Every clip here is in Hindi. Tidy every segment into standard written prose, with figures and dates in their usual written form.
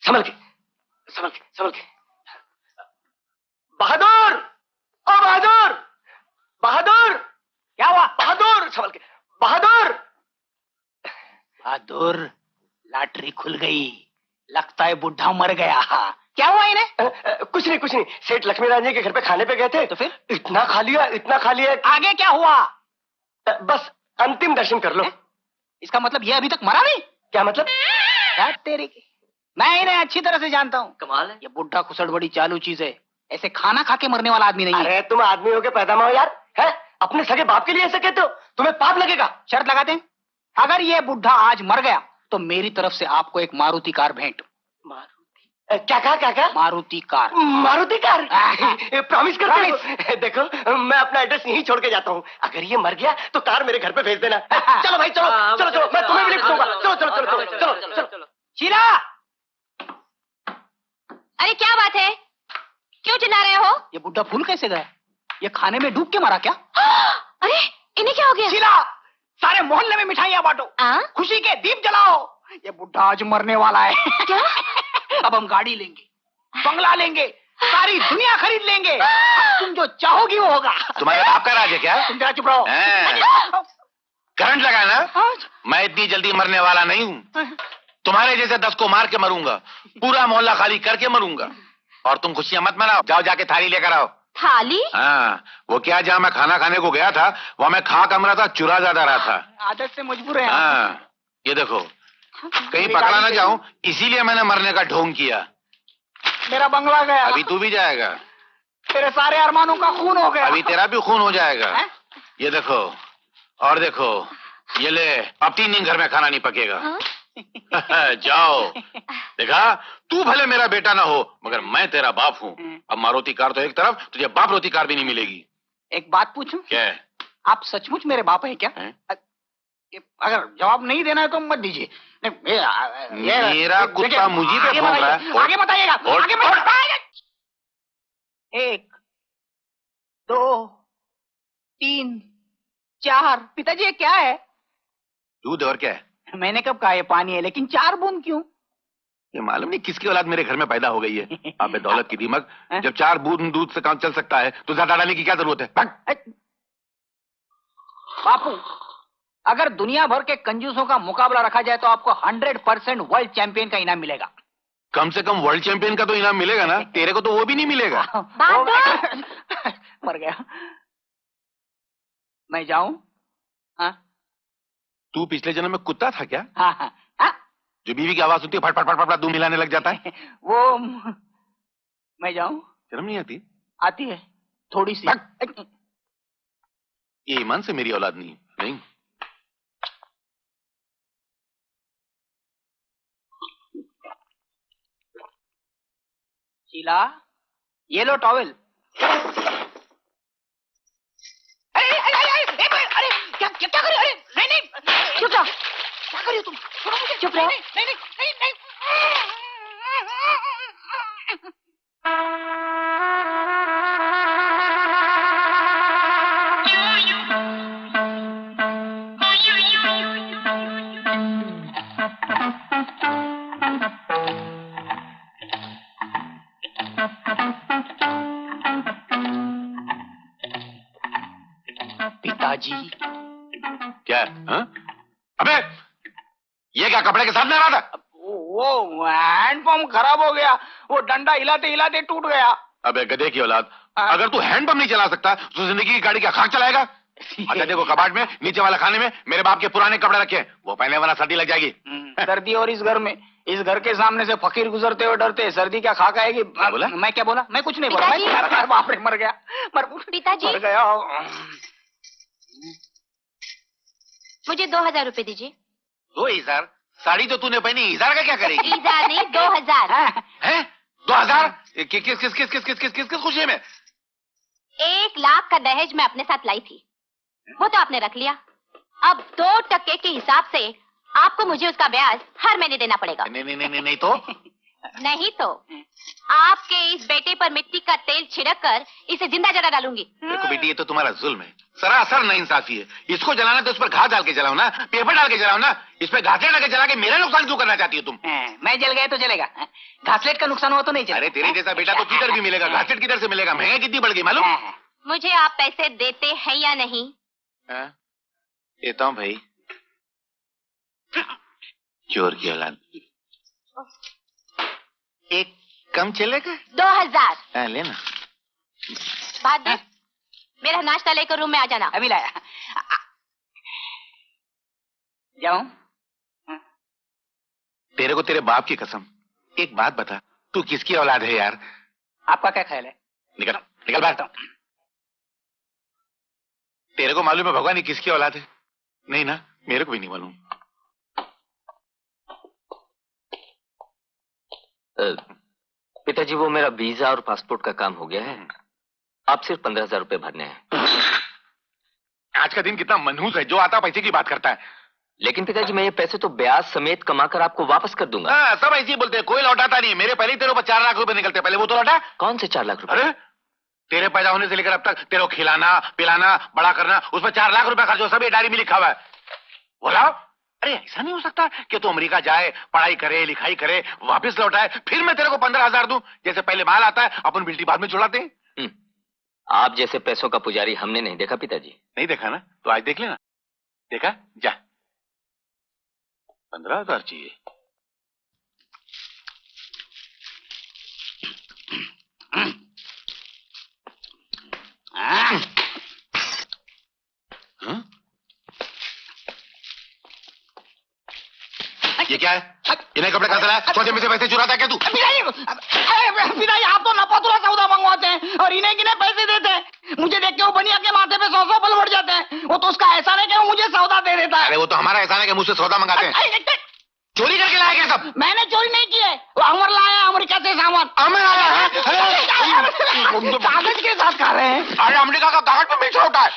संभल के, संभल के, संभल के। बहादुर, ओ बहादुर, बहादुर, क्या हुआ? बहादुर, संभल के, बहादुर। बहादुर, लॉटरी खुल गई, लगता है बुढ़ा मर गया। क्या हुआ इन्हें? कुछ नहीं, कुछ नहीं। सेठ लक्ष्मीनारायण जी के घर पे खाने पे गए थे, तो फिर इतना खा लिया, इतना खा लिया। आगे क्या हुआ? बस अंतिम दर्शन कर लो। इसका मतलब ये अभी तक मरा नहीं? क्या मतलब? क्या तेरे की, मैं इन्हें अच्छी तरह से जानता हूँ। कमाल है। ये बुढ़ा खुसड़ बड़ी चालू चीज है, ऐसे खाना खा के मरने वाला आदमी नहीं है। अरे तुम आदमी हो के पैदा हो यार, है? अपने सगे बाप के लिए ऐसे कहते हो? तुम्हें पाप लगेगा। शर्त लगाते हैं, अगर ये बुढ़ा आज मर गया तो मेरी तरफ से आपको एक मारुति कार भेंट। मारुति? क्या कहा, क्या कहा? Maruti car. Maruti car? Promise करते हो? देखो मैं अपना एड्रेस यहीं छोड़ के जाता हूँ, अगर ये मर गया तो कार मेरे घर पे भेज देना। चलो भाई, चलो चलो चलो, मैं तुम्हें भी लिफ्ट दूंगा। चलो चलो चलो चलो चलो चलो चलो। शीला, अरे क्या बात है, क्यों चिल्ला रहे हो? ये बुढ़ा फूल कैसे गया? ये खाने में डूब के मरा क्या? अरे इन्हें क्या हो गया? शीला, सारे मोहल्ले में मिठाइयाँ बांटो, खुशी के दीप जलाओ, ये बुढ़ा आज मरने वाला है। क्या? अब हम गाड़ी लेंगे, बंगला लेंगे, सारी दुनिया खरीद लेंगे, अब तुम जो चाहोगी वो होगा। तुम्हारे बाप का राज है क्या? तुम जरा चुप रहो। करंट लगा ना? मैं इतनी जल्दी मरने वाला नहीं हूँ, तुम्हारे जैसे 10 को मार के मरूंगा, पूरा मोहल्ला खाली करके मरूंगा। और तुम खुशियां मत मनाओ, जाओ जाके थाली लेकर आओ। थाली? हाँ, वो क्या, जहाँ मैं खाना खाने को गया था वहाँ मैं खा कम रहा था, चुरा ज्यादा रहा था। आदत से मजबूर है। हाँ, ये देखो, कहीं पकड़ा ना जाऊं, इसीलिए मैंने मरने का ढोंग किया। मेरा बंगला गया। अभी तू भी जाएगा। तेरे सारे अरमानों का खून हो गया। अभी तेरा भी खून हो जाएगा। ये देखो, और देखो, ये ले, अब 3 दिन घर में खाना नहीं पकेगा। जाओ, देखा, तू भले मेरा बेटा ना हो मगर मैं तेरा बाप हूँ। अब मारुति कार तो एक तरफ, तुझे बाप रोती कार भी नहीं मिलेगी। एक बात पूछूं? क्या? आप सचमुच मेरे बाप हैं क्या? अगर जवाब नहीं देना है तो मत दीजिए। मेरा कुत्ता मुझे पे भौंक रहा है। आगे बताइएगा, आगे बताइएगा। 1 2 3 4। पिताजी ये क्या है? दूध। और क्या है? मैंने कब कहा ये पानी है, लेकिन 4 बूंद क्यों? ये मालूम नहीं किसकी औलाद मेरे घर में पैदा हो गई है। अबे दौलत की दीमक, जब 4 बूंद दूध से काम चल सकता है तो ज्यादा डालने की क्या जरूरत है? बापू, अगर दुनिया भर के कंजूसों का मुकाबला रखा जाए तो आपको 100% वर्ल्ड चैंपियन का इनाम मिलेगा। कम से कम वर्ल्ड चैंपियन का तो इनाम मिलेगा ना, तेरे को तो वो भी नहीं मिलेगा। मर गया। मैं जाऊं? हाँ? तू पिछले जन्म में कुत्ता था क्या? हाँ हाँ हाँ? जो बीवी की आवाज सुनती है फट फट फट फट दूध मिलाने लग जाता है? वो मैं जाऊं? शर्म नहीं आती? आती है थोड़ी सी। ये ईमान से मेरी औलाद नहीं। नहीं, शीला, ये लो टॉवेल। अरे अरे अरे अरे क्या क्या कर रहे हो? अरे नहीं नहीं, चुप रहो। क्या कर रही हो तुम? छोड़ो मुझे। चुप रहो। नहीं नहीं नहीं नहीं। पिताजी। क्या? हाँ? अबे ये क्या कपड़े के साथ ले रहा था? वो हैंडपंप खराब हो गया, वो डंडा हिलाते हिलाते टूट गया। अबे गधे की औलाद, अगर तू हैंडपंप नहीं चला सकता तो जिंदगी की गाड़ी क्या खाक चलाएगा? अच्छा देखो, कबाड़ में नीचे वाला खाने में मेरे बाप के पुराने कपड़े रखे हैं, वो पहने वरना सर्दी लग जाएगी। सर्दी? और इस घर में, इस घर के सामने से फकीर गुजरते हुए डरते, सर्दी क्या खाक आएगी? बोला? मैं क्या बोला? मैं कुछ नहीं बोला। बाप रे, मर गया। पिताजी, मर गया। मुझे 2000 रुपए दीजिए। 2000? साड़ी तो तूने पहनी, 1000 का क्या करेगी? 1000 नहीं, 2000 है? 2000? किस किस किस किस किस किस किस किस खुशी में? 1 लाख का दहेज मैं अपने साथ लाई थी, वो तो आपने रख लिया। अब 2% के हिसाब से आपको मुझे उसका ब्याज हर महीने देना पड़ेगा। नहीं नहीं नहीं नहीं तो? नहीं तो आपके इस बेटे पर मिट्टी का तेल छिड़क कर इसे जिंदा जला डालूंगी। देखो बेटी, ये तो तुम्हारा जुल्म है। सरासर नाइंसाफी है। इसको जलाना तो उस पर घास डाल के जलाओ ना, पेपर डाल के जलाओ ना, इस पे घासलेट डाल के जला के मेरा नुकसान क्यों करना चाहती हो तुम? मैं जल गया तो जलेगा, घासलेट का नुकसान हुआ तो नहीं चलेगा। अरे तेरे जैसा बेटा तो किधर भी मिलेगा, घासलेट किधर से मिलेगा? महंगाई कितनी बढ़ गई मालूम? मुझे आप पैसे देते हैं या नहीं? देता हूँ भाई। चोर की औलाद। एक कम चलेगा? 2000। लेना। बहादुर, मेरा नाश्ता लेकर रूम में आ जाना। अभी लाया। जाऊं? तेरे को तेरे बाप की कसम, एक बात बता, तू किसकी औलाद है यार? आपका क्या ख्याल है? निकल निकल बाहर। तेरे को मालूम है भगवान ये किसकी औलाद है? नहीं ना, मेरे को भी नहीं मालूम। पिताजी वो मेरा वीजा और पासपोर्ट का काम हो गया है, आप सिर्फ 15,000 रुपए भरने हैं। आज का दिन कितना मनहूस है, जो आता पैसे की बात करता है। लेकिन पिताजी मैं ये पैसे तो ब्याज समेत कमाकर आपको वापस कर दूंगा। सब ऐसे ही बोलते हैं, कोई लौटाता नहीं। मेरे पहले ही तेरे ऊपर 4 लाख रुपए निकलते, पहले वो तो लौटा। कौन से 4 लाख रुपए? अरे तेरे पैदा होने से लेकर अब तक तेरे को खिलाना पिलाना बड़ा करना, उस पर 4 लाख रुपए खर्च हो, सब ये डायरी में लिखा हुआ है। बोला अरे ऐसा नहीं हो सकता कि तू अमेरिका जाए, पढ़ाई करे लिखाई करे, वापस लौटाए, फिर मैं तेरे को 15,000 दूं? जैसे पहले माल आता है अपन बिल्टी बाद में छुड़ाते हैं। आप जैसे पैसों का पुजारी हमने नहीं देखा पिताजी। नहीं देखा ना, तो आज देख लेना। देखा? जा 15,000 चाहिए। ये क्या है? इन्हें कपड़े कहाँ से लाया? सोचे में से पैसे चुराता है क्या तू? पिताजी आप तो नपतुला सौदा मंगवाते हैं और इन्हें किन्हें पैसे देते हैं। मुझे देख के वो बनिया के माथे पे 100 पल बढ़ जाते हैं। वो तो उसका एहसान है कि वो मुझे सौदा दे देता है। अरे वो तो हमारा एहसान है कि मुझसे सौदा मंगाते हैं। चोरी करके लाया क्या सब? मैंने चोरी नहीं की है, वो अमर लाया अमेरिका से सामान। अमर आया है? कागज के साथ खा रहे हैं। अरे अमेरिका का कागज पे मीठा होता है।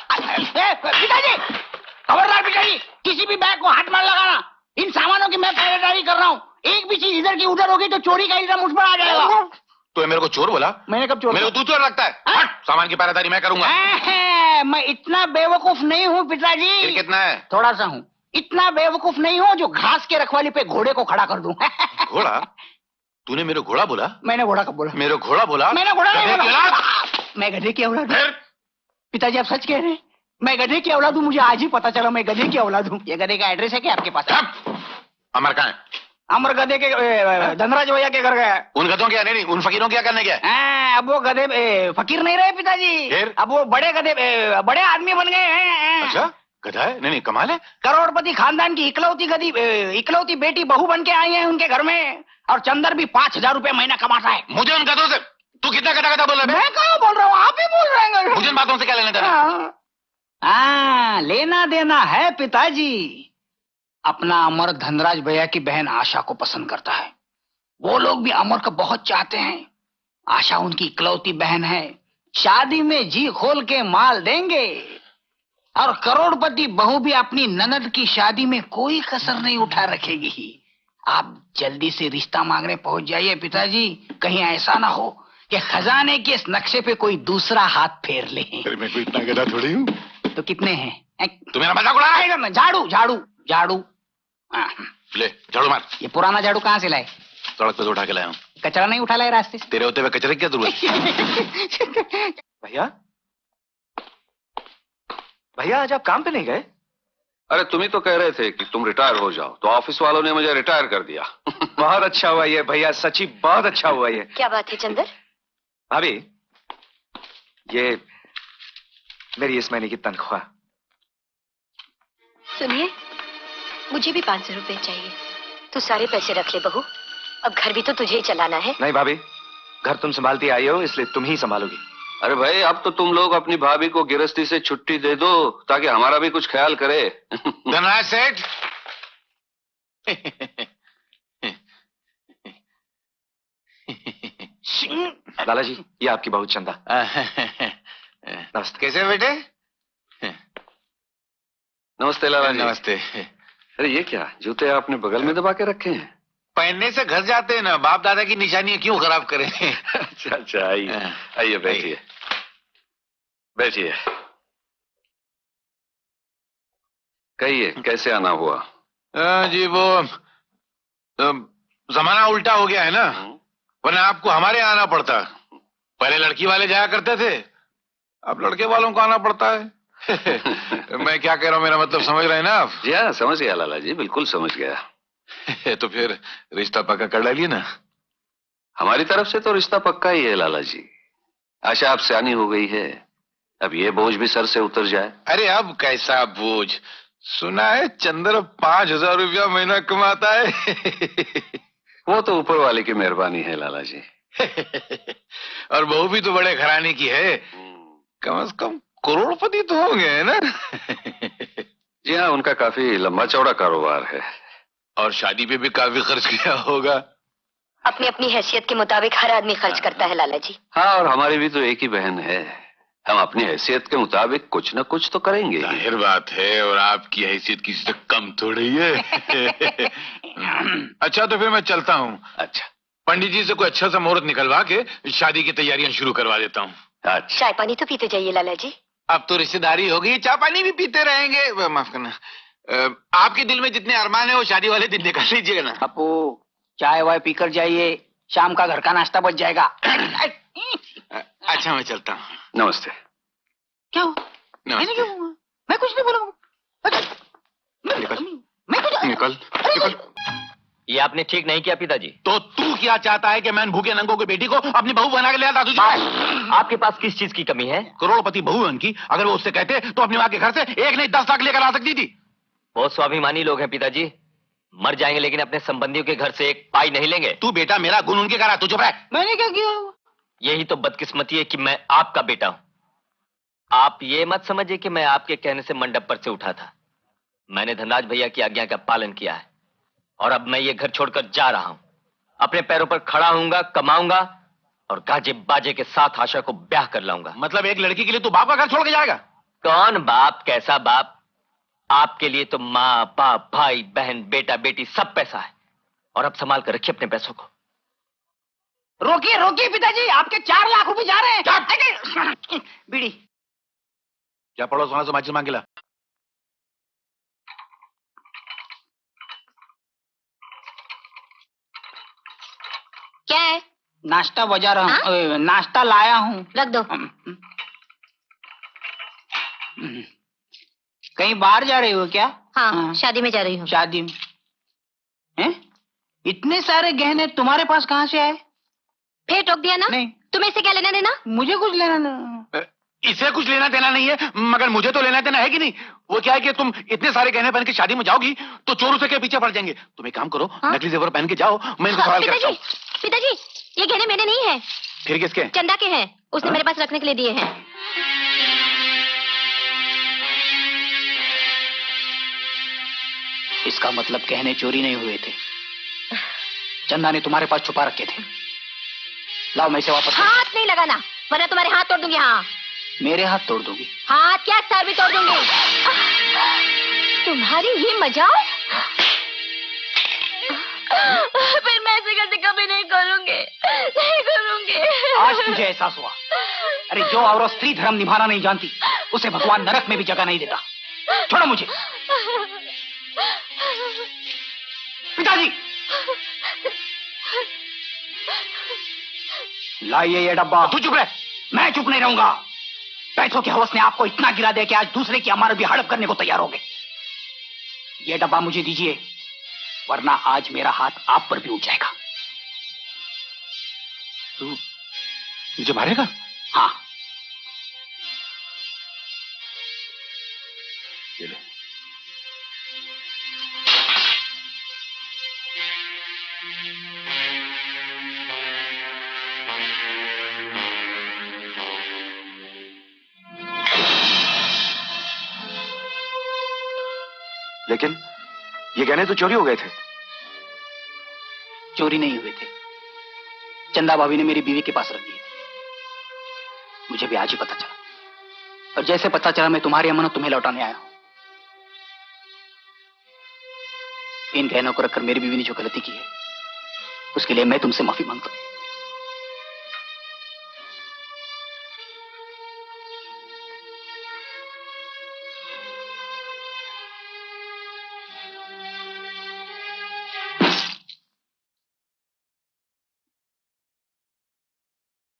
पिताजी खबरदार पिताजी, किसी भी बैग को हाथ में लगाना। इन सामानों की मैं पहरेदारी कर रहा हूँ, एक भी चीज इधर की उधर होगी तो चोरी का इल्जाम मुझ पर आ जाएगा। तो मेरे को चोर बोला? मैंने कब चोर? मेरे को तू चोर लगता है? हट, सामान की पहरेदारी मैं करूंगा। मैं इतना बेवकूफ नहीं हूँ पिताजी। फिर कितना है? थोड़ा सा हूँ। इतना बेवकूफ नहीं हूँ जो घास के रखवाली पे घोड़े को खड़ा कर दूं। घोड़ा? तूने मेरे घोड़ा बोला? मैंने घोड़ा कब बोला? मेरे घोड़ा बोला? मैंने घोड़ा नहीं गधे की बोला। औलाद। मैं गधे की औलाद हूँ। पिताजी आप सच कह रहे हैं? मैं गधे की औलाद हूँ? मुझे आज ही पता चला मैं गधे की औलाद हूँ। ये गधे का एड्रेस है क्या आपके पास? अमर कहाँ है? अमर गधे के धनराज भैया के घर गया। उन गधों क्या? नहीं उन फकीरों क्या करने गया? अब वो गधे फकीर नहीं रहे पिताजी। फिर? अब वो बड़े गधे बड़े आदमी बन गए हैं। अच्छा गधा है? नहीं कमाल है। करोड़पति खानदान की इकलौती बेटी बहू बन के आई है उनके घर में, और चंदर भी 5,000 रुपए महीना कमाता है। मुझे उन गधों से तू कितना गधा गधा बोल रहा है? मैं कहाँ बोल रहा हूँ, आप ही बोल रहे हैं। मुझे इन बातों से क्या लेना देना? लेना देना है पिताजी। अपना अमर धनराज भैया की बहन आशा को पसंद करता है। वो लोग भी अमर को बहुत चाहते हैं। आशा उनकी इकलौती बहन है। शादी में जी खोल के माल देंगे, और करोड़पति बहू भी अपनी ननद की शादी में कोई कसर नहीं उठा रखेगी। आप जल्दी से रिश्ता मांगने पहुंच जाइए पिताजी, कहीं ऐसा ना हो कि खजाने के इस नक्शे पे कोई दूसरा हाथ फेर ले। मैं कोई इतना गधा थोड़ी हूँ। तो कितने हैं? तू मेरा मजाक उड़ा रहा है? झाड़ू झाड़ू झाड़ू। ले झाड़ू मार। ये पुराना झाड़ू कहाँ से लाए? सड़क पे से उठा के लाया हूँ। कचरा नहीं उठा लाए रास्ते से? तेरे होते हुए कचरे की क्या जरूरत? भैया भैया आज आप काम पे नहीं गए? अरे तुम ही तो कह रहे थे कि तुम रिटायर हो जाओ, तो ऑफिस वालों ने मुझे रिटायर कर दिया। बहुत अच्छा हुआ ये भैया, सच्ची बहुत अच्छा हुआ ये। क्या बात है चंदर? भाभी ये मेरी इस महीने की तनख्वाह। सुनिए, मुझे भी 500 रुपए चाहिए। तू सारे पैसे रख ले बहू, अब घर भी तो तुझे ही चलाना है। नहीं भाभी, घर तुम संभालती आई हो इसलिए तुम ही संभालोगी। अरे भाई अब तो तुम लोग अपनी भाभी को गिरस्ती से छुट्टी दे दो ताकि हमारा भी कुछ ख्याल करे। धनराज सेठ। लाला जी ये आपकी बहू चंदा। नमस्ते। कैसे बेटे? नमस्ते लाला जी। नमस्ते। अरे ये क्या जूते आपने बगल में दबा के रखे हैं? पहनने से घर जाते हैं ना, बाप दादा की निशानी क्यों खराब करें? अच्छा आइए आइए बैठिए बैठिए। कहिए कैसे आना हुआ? जी वो जमाना उल्टा हो गया है ना, वरना आपको हमारे यहाँ आना पड़ता। पहले लड़की वाले जाया करते थे, अब लड़के वालों को आना पड़ता है। मैं क्या कह रहा हूँ, मेरा मतलब समझ रहे हैं ना आप? जी हाँ, समझ गया लाला जी, बिल्कुल समझ गया। तो फिर रिश्ता पक्का कर डालिए ना। हमारी तरफ से तो रिश्ता पक्का ही है लाला जी। आशा अब सियानी हो गई है, अब ये बोझ भी सर से उतर जाए। अरे अब कैसा बोझ? सुना है चंद्र 5,000 रुपया महीना कमाता है। वो तो ऊपर वाले की मेहरबानी है लाला जी। और बहू भी तो बड़े घराने की है, कम से कम करोड़पति तो होंगे, है ना? जी हाँ, उनका काफी लंबा चौड़ा कारोबार है। और शादी पे भी काफी खर्च किया होगा। अपनी अपनी हैसियत के मुताबिक हर आदमी खर्च करता है लाला जी। हाँ, और हमारी भी तो एक ही बहन है, हम अपनी हैसियत के मुताबिक कुछ न कुछ तो करेंगे। जाहिर बात है, और आपकी हैसियत किसी से कम थोड़ी है। अच्छा तो फिर मैं चलता हूँ। अच्छा, पंडित जी से कोई अच्छा सा मुहूर्त निकलवा के शादी की तैयारियां शुरू करवा देता हूँ। अच्छा। चाय पानी तो पीते जाइए लाला जी। अब तो रिश्तेदारी हो गई, चाय पानी भी पीते रहेंगे। माफ करना, आपके दिल में जितने अरमान है वो शादी वाले दिन निकाल लीजिएगा ना। अपू चाय वाय पीकर जाइए, शाम का घर का नाश्ता बच जाएगा। अच्छा मैं चलता हूँ। नमस्ते। क्या हुआ? नमस्ते। मैं कुछ नहीं बोलूंगा। निकल निकल। ये आपने ठीक नहीं किया पिताजी। तो तू क्या चाहता है कि मैं भूखे नंगों की बेटी को अपनी बहू बना के ले आता? तुझे आपके पास किस चीज की कमी है? करोड़पति बहू है उनकी, अगर वो उससे कहते तो अपनी माँ के घर से 1 नहीं 10 लाख लेकर आ सकती थी। बहुत स्वाभिमानी लोग हैं पिताजी, मर जाएंगे लेकिन अपने संबंधियों के घर से एक पाई नहीं लेंगे। तू बेटा मेरा गुण उनके करा, तू चुप रह। मैंने क्या किया? यही तो बदकिस्मती है कि मैं आपका बेटा हूं। आप ये मत समझिए कि मैं आपके कहने से मंडप पर से उठा था। मैंने धनराज भैया की आज्ञा का पालन किया है और अब मैं ये घर छोड़कर जा रहा हूं। अपने पैरों पर खड़ा होऊंगा, कमाऊंगा और गाजे बाजे के साथ आशा को ब्याह कर लाऊंगा। मतलब एक लड़की के लिए तू बाप का घर छोड़ के जाएगा? कौन बाप, कैसा बाप? आपके लिए तो माँ बाप, भाई बहन, बेटा बेटी सब पैसा है। और अब संभाल कर रखिए अपने पैसों को। रोकिए रोकिए पिताजी, आपके 4 लाख रुपए जा रहे हैं। बीड़ी क्या पड़ोस वहां से माचिस मांग के ला। क्या है? नाश्ता बजा रहा हूँ, नाश्ता लाया हूँ। रख दो। कहीं बाहर जा रही हो क्या? हाँ, शादी में जा रही हूँ। शादी में? हैं? इतने सारे गहने तुम्हारे पास कहाँ से आए? फिर टोक दिया ना? नहीं। तुम्हें इससे क्या लेना देना? मुझे कुछ लेना नहीं। इसे कुछ लेना देना नहीं है, मगर मुझे तो लेना देना है कि नहीं। वो क्या है कि तुम इतने सारे गहने पहन के शादी में जाओगी तो चोर उसे के पीछे पड़ जाएंगे। तुम एक काम करो, नकली जेवर पहन के जाओ, मैं इनको सवाल करता हूँ। पिताजी, ये गहने मेरे नहीं है। फिर किसके? चंदा के हैं, उसने मेरे पास रखने के लिए दिए हैं। इसका मतलब गहने चोरी नहीं हुए थे, चंदा ने तुम्हारे पास छुपा रखे थे। लाओ, मैं इसे वापस। हाथ नहीं लगाना, वरना तुम्हारे हाथ तोड़ दूंगी। हाँ, मेरे हाथ तोड़ दोगी? हाथ क्या, सर भी तोड़ दूंगी। तुम्हारी ही मजाल। फिर मैं ऐसी गलती कभी नहीं करूंगी, नहीं करूंगी। आज तुझे एहसास हुआ? अरे जो औरत स्त्री धर्म निभाना नहीं जानती उसे भगवान नरक में भी जगह नहीं देता। छोड़ो मुझे। पिताजी, लाइए ये डब्बा। तू चुप रह। मैं चुप नहीं रहूंगा। पैसों की हवस ने आपको इतना गिरा दिया कि आज दूसरे की अमानत भी हड़प करने को तैयार हो गए। ये डब्बा मुझे दीजिए, वरना आज मेरा हाथ आप पर भी उठ जाएगा। तू मुझे मारेगा? हाँ। ये ले। लेकिन ये गहने तो चोरी हो गए थे। चोरी नहीं हुए थे, चंदा भाभी ने मेरी बीवी के पास रख दिए थे। मुझे भी आज ही पता चला, और जैसे पता चला मैं तुम्हारी अमानत तुम्हें लौटाने आया हूं। इन गहनों को रखकर मेरी बीवी ने जो गलती की है उसके लिए मैं तुमसे माफी मांगता हूं।